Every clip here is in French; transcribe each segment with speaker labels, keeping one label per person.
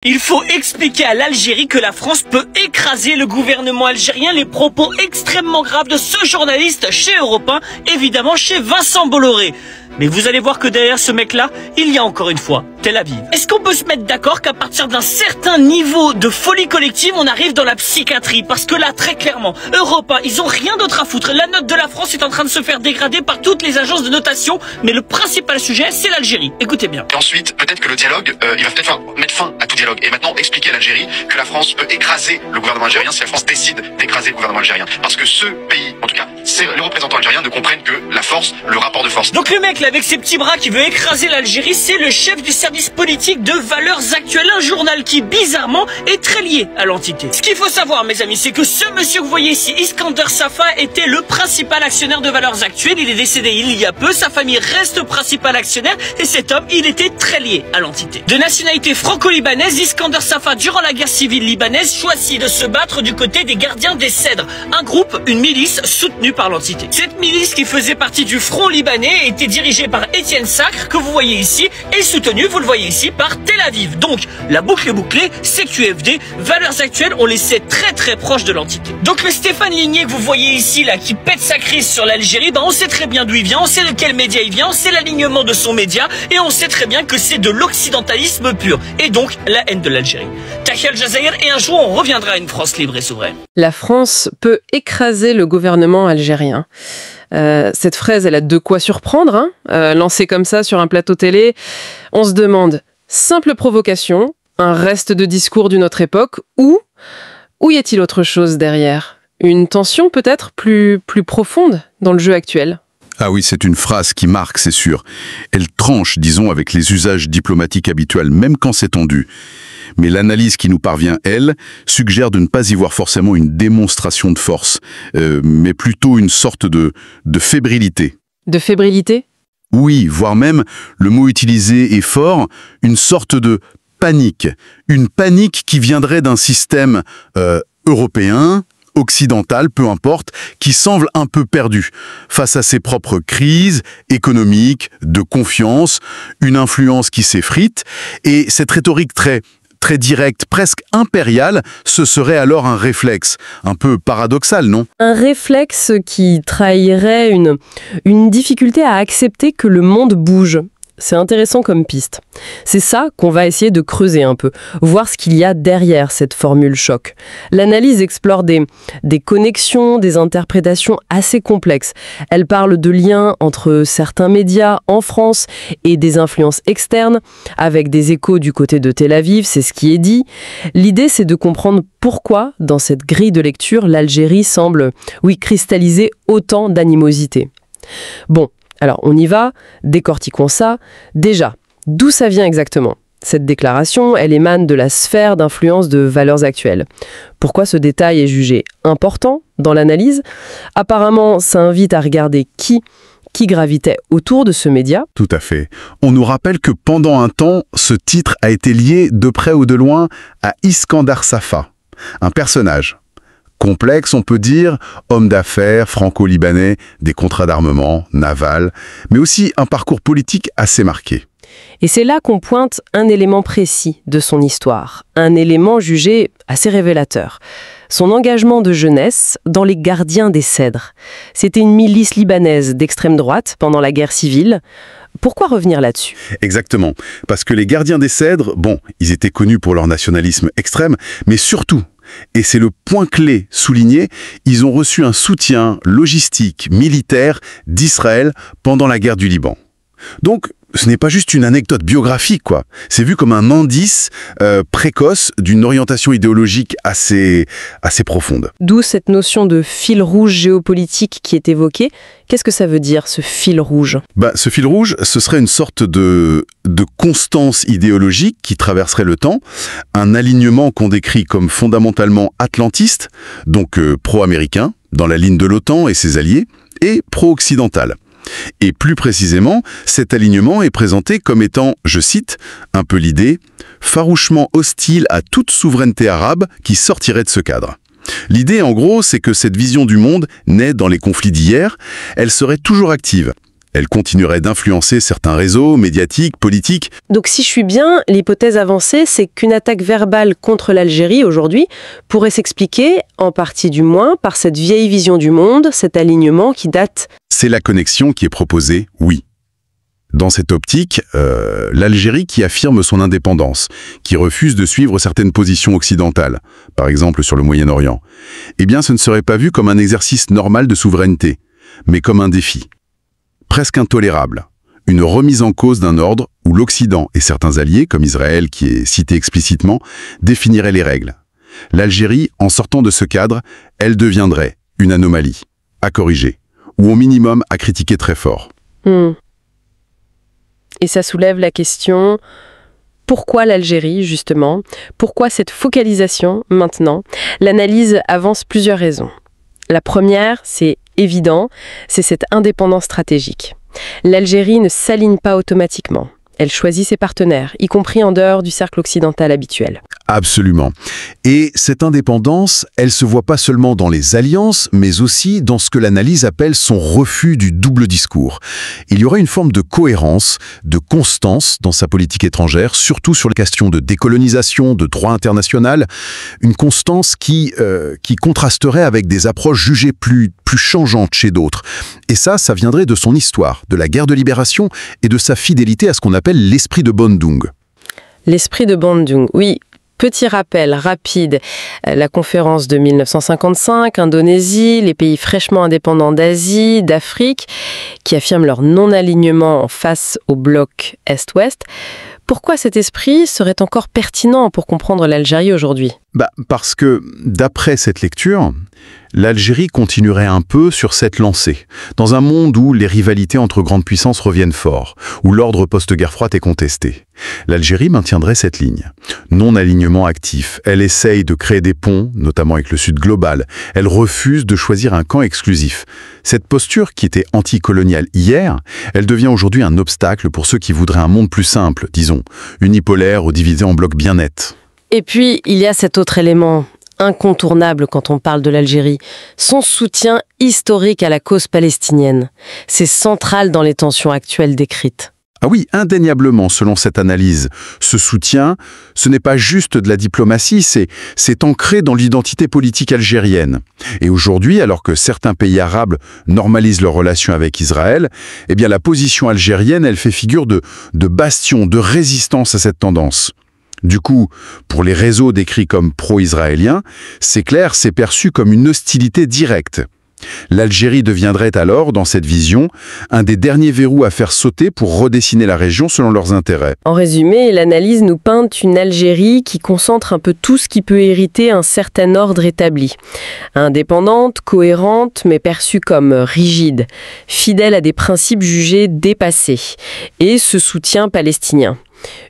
Speaker 1: Il faut expliquer à l'Algérie que la France peut écraser le gouvernement algérien. Les propos extrêmement graves de ce journaliste chez Europe 1, évidemment chez Vincent Bolloré. Mais vous allez voir que derrière ce mec-là, il y a encore une fois Tel Aviv. Est-ce qu'on peut se mettre d'accord qu'à partir d'un certain niveau de folie collective, on arrive dans la psychiatrie? Parce que là, très clairement, Europe 1, ils ont rien d'autre à foutre. La note de la France est en train de se faire dégrader par toutes les agences de notation. Mais le principal sujet, c'est l'Algérie. Écoutez bien.
Speaker 2: Et ensuite, peut-être que le dialogue, il va peut-être mettre fin à tout dialogue. Et maintenant, expliquer à l'Algérie que la France peut écraser le gouvernement algérien si la France décide d'écraser le gouvernement algérien. Parce que ce pays, en tout cas, les représentants algériens ne comprennent que la force, le rapport de force.
Speaker 1: Donc le mec là avec ses petits bras qui veut écraser l'Algérie, c'est le chef du service politique de Valeurs Actuelles, un journal qui bizarrement est très lié à l'entité. Ce qu'il faut savoir mes amis, c'est que ce monsieur que vous voyez ici, Iskander Safa, était le principal actionnaire de Valeurs Actuelles. Il est décédé il y a peu, sa famille reste principal actionnaire et cet homme, il était très lié à l'entité. De nationalité franco-libanaise, Iskander Safa, durant la guerre civile libanaise, choisit de se battre du côté des gardiens des Cèdres, un groupe, une milice soutenue par l'entité. Cette milice qui faisait partie du front libanais était dirigée par Étienne Sacre, que vous voyez ici, et soutenue, vous le voyez ici, par Tel Aviv. Donc, la boucle est bouclée, CQFD, Valeurs Actuelles, on les sait très proches de l'entité. Donc le Stéphane Ligné que vous voyez ici, là, qui pète sa crise sur l'Algérie, on sait très bien d'où il vient, on sait de quel média il vient, on sait l'alignement de son média, et on sait très bien que c'est de l'occidentalisme pur, et donc la haine de l'Algérie. Tahia Al-Jazair, et un jour on reviendra à une France libre et souveraine.
Speaker 3: La France peut écraser le gouvernement algérien. Cette phrase, elle a de quoi surprendre, hein, lancée comme ça sur un plateau télé. On se demande, simple provocation, un reste de discours d'une autre époque, ou y a-t-il autre chose derrière? Une tension peut-être plus profonde dans le jeu actuel?
Speaker 4: Ah oui, c'est une phrase qui marque, c'est sûr. Elle tranche, disons, avec les usages diplomatiques habituels, même quand c'est tendu. Mais l'analyse qui nous parvient, elle, suggère de ne pas y voir forcément une démonstration de force, mais plutôt une sorte de fébrilité. De fébrilité? Oui, voire même, le mot utilisé est fort, une sorte de panique. Une panique qui viendrait d'un système européen, occidental, peu importe, qui semble un peu perdu face à ses propres crises économiques, de confiance, une influence qui s'effrite, et cette rhétorique très directe, presque impériale, ce serait alors un réflexe, un peu paradoxal, non? Un réflexe qui trahirait une difficulté à accepter que le monde bouge. C'est intéressant comme piste. C'est ça qu'on va essayer de creuser un peu, voir ce qu'il y a derrière cette formule choc. L'analyse explore des connexions, des interprétations assez complexes. Elle parle de liens entre certains médias en France et des influences externes, avec des échos du côté de Tel Aviv, c'est ce qui est dit. L'idée, c'est de comprendre pourquoi, dans cette grille de lecture, l'Algérie semble, cristalliser autant d'animosité. Bon. Alors, on y va, décortiquons ça. Déjà, d'où ça vient exactement? Cette déclaration, elle émane de la sphère d'influence de Valeurs Actuelles. Pourquoi ce détail est jugé important dans l'analyse? Apparemment, ça invite à regarder qui gravitait autour de ce média. Tout à fait. On nous rappelle que pendant un temps, ce titre a été lié de près ou de loin à Iskander Safa, un personnage complexe, on peut dire, homme d'affaires, franco-libanais, des contrats d'armement, naval, mais aussi un parcours politique assez marqué. Et c'est là qu'on pointe un élément précis de son histoire, un élément jugé assez révélateur. Son engagement de jeunesse dans les Gardiens des Cèdres. C'était une milice libanaise d'extrême droite pendant la guerre civile. Pourquoi revenir là-dessus? Exactement, parce que les Gardiens des Cèdres, ils étaient connus pour leur nationalisme extrême, mais surtout, et c'est le point clé souligné, ils ont reçu un soutien logistique, militaire d'Israël pendant la guerre du Liban. Donc, ce n'est pas juste une anecdote biographique, quoi. C'est vu comme un indice précoce d'une orientation idéologique assez profonde. D'où cette notion de fil rouge géopolitique qui est évoquée. Qu'est-ce que ça veut dire, ce fil rouge? Ce fil rouge, ce serait une sorte de constance idéologique qui traverserait le temps, un alignement qu'on décrit comme fondamentalement atlantiste, donc pro-américain, dans la ligne de l'OTAN et ses alliés, et pro-occidental. Et plus précisément, cet alignement est présenté comme étant, je cite, un peu l'idée, farouchement hostile à toute souveraineté arabe qui sortirait de ce cadre. L'idée, en gros, c'est que cette vision du monde naît dans les conflits d'hier, elle serait toujours active. Elle continuerait d'influencer certains réseaux médiatiques, politiques.
Speaker 3: Donc si je suis bien, l'hypothèse avancée, c'est qu'une attaque verbale contre l'Algérie aujourd'hui pourrait s'expliquer, en partie du moins, par cette vieille vision du monde, cet alignement qui date...
Speaker 4: C'est la connexion qui est proposée, oui. Dans cette optique, l'Algérie qui affirme son indépendance, qui refuse de suivre certaines positions occidentales, par exemple sur le Moyen-Orient, eh bien ce ne serait pas vu comme un exercice normal de souveraineté, mais comme un défi. Presque intolérable, une remise en cause d'un ordre où l'Occident et certains alliés, comme Israël qui est cité explicitement, définiraient les règles. L'Algérie, en sortant de ce cadre, elle deviendrait une anomalie, à corriger, ou au minimum à critiquer très fort.
Speaker 3: Et ça soulève la question, pourquoi l'Algérie, justement? Pourquoi cette focalisation, maintenant? L'analyse avance plusieurs raisons. La première, c'est évident, c'est cette indépendance stratégique. L'Algérie ne s'aligne pas automatiquement. Elle choisit ses partenaires, y compris en dehors du cercle occidental habituel.
Speaker 4: Absolument. Et cette indépendance, elle se voit pas seulement dans les alliances, mais aussi dans ce que l'analyse appelle son refus du double discours. Il y aurait une forme de cohérence, de constance dans sa politique étrangère, surtout sur les questions de décolonisation, de droit international, une constance qui contrasterait avec des approches jugées plus changeantes chez d'autres. Et ça viendrait de son histoire, de la guerre de libération et de sa fidélité à ce qu'on appelle l'esprit de Bandung.
Speaker 3: L'esprit de Bandung, oui. Petit rappel rapide, la conférence de 1955, Indonésie, les pays fraîchement indépendants d'Asie, d'Afrique, qui affirment leur non-alignement face au bloc Est-Ouest. Pourquoi cet esprit serait encore pertinent pour comprendre l'Algérie aujourd'hui ?
Speaker 4: Parce que, d'après cette lecture, l'Algérie continuerait un peu sur cette lancée, dans un monde où les rivalités entre grandes puissances reviennent fort, où l'ordre post-guerre froide est contesté. L'Algérie maintiendrait cette ligne. Non-alignement actif, elle essaye de créer des ponts, notamment avec le Sud global. Elle refuse de choisir un camp exclusif. Cette posture, qui était anticoloniale hier, elle devient aujourd'hui un obstacle pour ceux qui voudraient un monde plus simple, disons, unipolaire ou divisé en blocs bien nets.
Speaker 3: Et puis, il y a cet autre élément incontournable quand on parle de l'Algérie, son soutien historique à la cause palestinienne. C'est central dans les tensions actuelles décrites.
Speaker 4: Ah oui, indéniablement, selon cette analyse. Ce soutien, ce n'est pas juste de la diplomatie, c'est ancré dans l'identité politique algérienne. Et aujourd'hui, alors que certains pays arabes normalisent leurs relations avec Israël, eh bien la position algérienne, elle fait figure de bastion, de résistance à cette tendance. Du coup, pour les réseaux décrits comme pro-israéliens, c'est clair, c'est perçu comme une hostilité directe. L'Algérie deviendrait alors, dans cette vision, un des derniers verrous à faire sauter pour redessiner la région selon leurs intérêts.
Speaker 3: En résumé, l'analyse nous peinte une Algérie qui concentre un peu tout ce qui peut hériter un certain ordre établi. Indépendante, cohérente, mais perçue comme rigide, fidèle à des principes jugés dépassés, et ce soutien palestinien.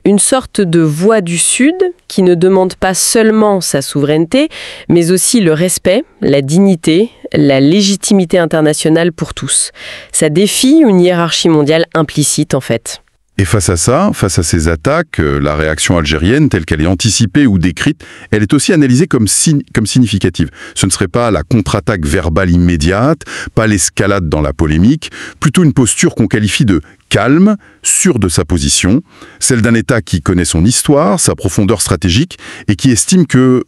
Speaker 3: Une sorte de voix du Sud qui ne demande pas seulement sa souveraineté, mais aussi le respect, la dignité, la légitimité internationale pour tous. Ça défie une hiérarchie mondiale implicite en fait.
Speaker 4: Et face à ces attaques, la réaction algérienne, telle qu'elle est anticipée ou décrite, elle est aussi analysée comme significative. Ce ne serait pas la contre-attaque verbale immédiate, pas l'escalade dans la polémique, plutôt une posture qu'on qualifie de calme, sûr de sa position, celle d'un État qui connaît son histoire, sa profondeur stratégique, et qui estime que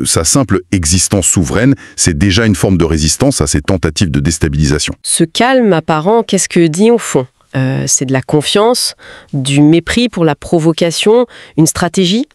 Speaker 4: sa simple existence souveraine, c'est déjà une forme de résistance à ces tentatives de déstabilisation.
Speaker 3: Ce calme apparent, qu'est-ce que dit au fond ? C'est de la confiance, du mépris pour la provocation, une stratégie ?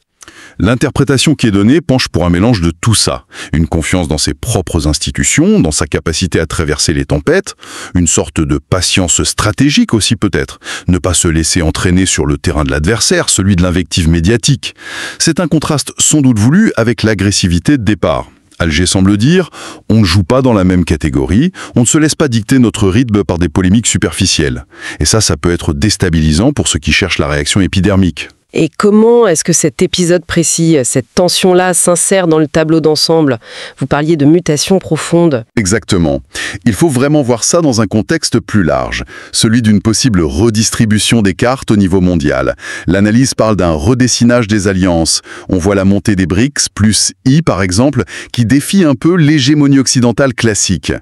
Speaker 4: L'interprétation qui est donnée penche pour un mélange de tout ça. Une confiance dans ses propres institutions, dans sa capacité à traverser les tempêtes, une sorte de patience stratégique aussi peut-être. Ne pas se laisser entraîner sur le terrain de l'adversaire, celui de l'invective médiatique. C'est un contraste sans doute voulu avec l'agressivité de départ. Alger semble dire, on ne joue pas dans la même catégorie, on ne se laisse pas dicter notre rythme par des polémiques superficielles. Et ça peut être déstabilisant pour ceux qui cherchent la réaction épidermique.
Speaker 3: Et comment est-ce que cet épisode précis, cette tension-là, s'insère dans le tableau d'ensemble? Vous parliez de mutation profonde.
Speaker 4: Exactement. Il faut vraiment voir ça dans un contexte plus large, celui d'une possible redistribution des cartes au niveau mondial. L'analyse parle d'un redessinage des alliances. On voit la montée des BRICS, plus I par exemple, qui défie un peu l'hégémonie occidentale classique.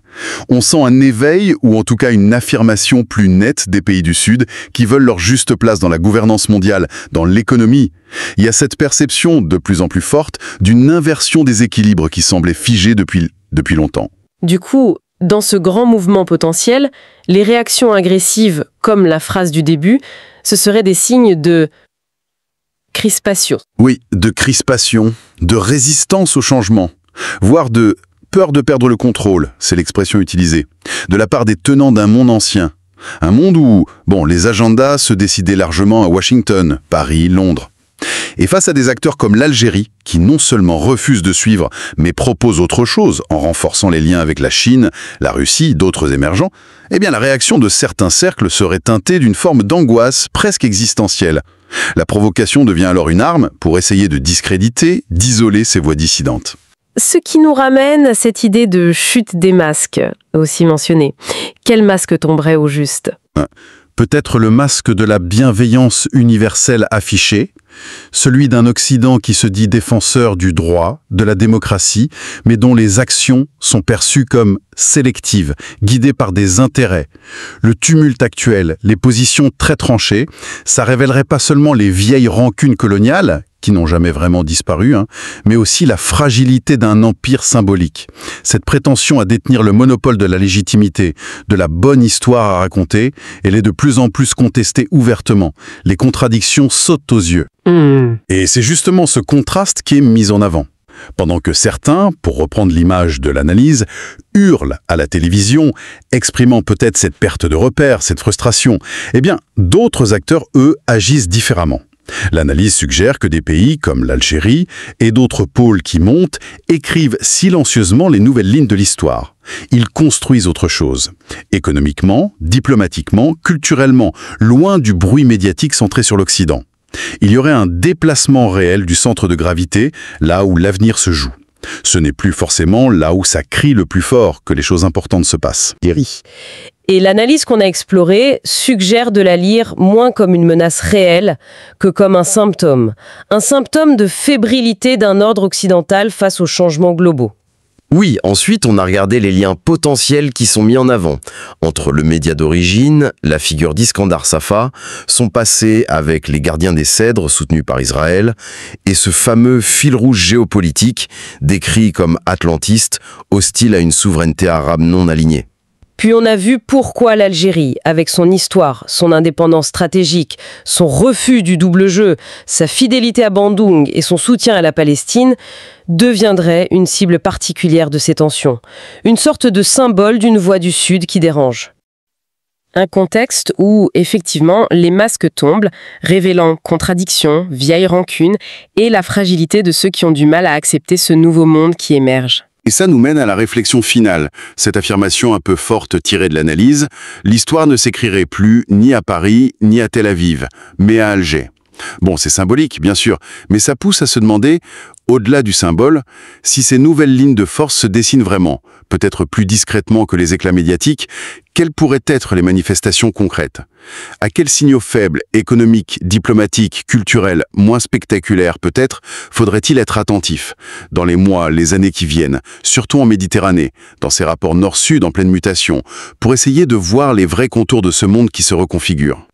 Speaker 4: On sent un éveil, ou en tout cas une affirmation plus nette des pays du Sud, qui veulent leur juste place dans la gouvernance mondiale, dans l'économie. Il y a cette perception de plus en plus forte d'une inversion des équilibres qui semblait figée depuis longtemps.
Speaker 3: Du coup, dans ce grand mouvement potentiel, les réactions agressives, comme la phrase du début, ce seraient des signes de crispation.
Speaker 4: Oui, de crispation, de résistance au changement, voire de peur de perdre le contrôle, c'est l'expression utilisée, de la part des tenants d'un monde ancien. Un monde où, les agendas se décidaient largement à Washington, Paris, Londres. Et face à des acteurs comme l'Algérie, qui non seulement refusent de suivre, mais proposent autre chose en renforçant les liens avec la Chine, la Russie, d'autres émergents, la réaction de certains cercles serait teintée d'une forme d'angoisse presque existentielle. La provocation devient alors une arme pour essayer de discréditer, d'isoler ces voix dissidentes.
Speaker 3: Ce qui nous ramène à cette idée de chute des masques, aussi mentionnée. Quel masque tomberait au juste ?
Speaker 4: Peut-être le masque de la bienveillance universelle affichée, celui d'un Occident qui se dit défenseur du droit, de la démocratie, mais dont les actions sont perçues comme sélectives, guidées par des intérêts. Le tumulte actuel, les positions très tranchées, ça révélerait pas seulement les vieilles rancunes coloniales, qui n'ont jamais vraiment disparu, mais aussi la fragilité d'un empire symbolique. Cette prétention à détenir le monopole de la légitimité, de la bonne histoire à raconter, elle est de plus en plus contestée ouvertement. Les contradictions sautent aux yeux. Et c'est justement ce contraste qui est mis en avant. Pendant que certains, pour reprendre l'image de l'analyse, hurlent à la télévision, exprimant peut-être cette perte de repères, cette frustration, d'autres acteurs, eux, agissent différemment. L'analyse suggère que des pays comme l'Algérie et d'autres pôles qui montent écrivent silencieusement les nouvelles lignes de l'histoire. Ils construisent autre chose. Économiquement, diplomatiquement, culturellement, loin du bruit médiatique centré sur l'Occident. Il y aurait un déplacement réel du centre de gravité, là où l'avenir se joue. Ce n'est plus forcément là où ça crie le plus fort que les choses importantes se passent.
Speaker 3: Et l'analyse qu'on a explorée suggère de la lire moins comme une menace réelle que comme un symptôme de fébrilité d'un ordre occidental face aux changements globaux.
Speaker 5: Oui, ensuite on a regardé les liens potentiels qui sont mis en avant entre le média d'origine, la figure d'Iskandar Safa, son passé avec les gardiens des cèdres soutenus par Israël, et ce fameux fil rouge géopolitique décrit comme atlantiste, hostile à une souveraineté arabe non alignée.
Speaker 3: Puis on a vu pourquoi l'Algérie, avec son histoire, son indépendance stratégique, son refus du double jeu, sa fidélité à Bandung et son soutien à la Palestine, deviendrait une cible particulière de ces tensions. Une sorte de symbole d'une voix du Sud qui dérange. Un contexte où, effectivement, les masques tombent, révélant contradictions, vieilles rancunes et la fragilité de ceux qui ont du mal à accepter ce nouveau monde qui émerge.
Speaker 4: Et ça nous mène à la réflexion finale. Cette affirmation un peu forte tirée de l'analyse, l'histoire ne s'écrirait plus ni à Paris, ni à Tel Aviv, mais à Alger. Bon, c'est symbolique, bien sûr, mais ça pousse à se demander, au-delà du symbole, si ces nouvelles lignes de force se dessinent vraiment, peut-être plus discrètement que les éclats médiatiques, quelles pourraient être les manifestations concrètes? À quels signaux faibles, économiques, diplomatiques, culturels, moins spectaculaires peut-être, faudrait-il être attentif dans les mois, les années qui viennent, surtout en Méditerranée, dans ces rapports nord-sud en pleine mutation, pour essayer de voir les vrais contours de ce monde qui se reconfigure?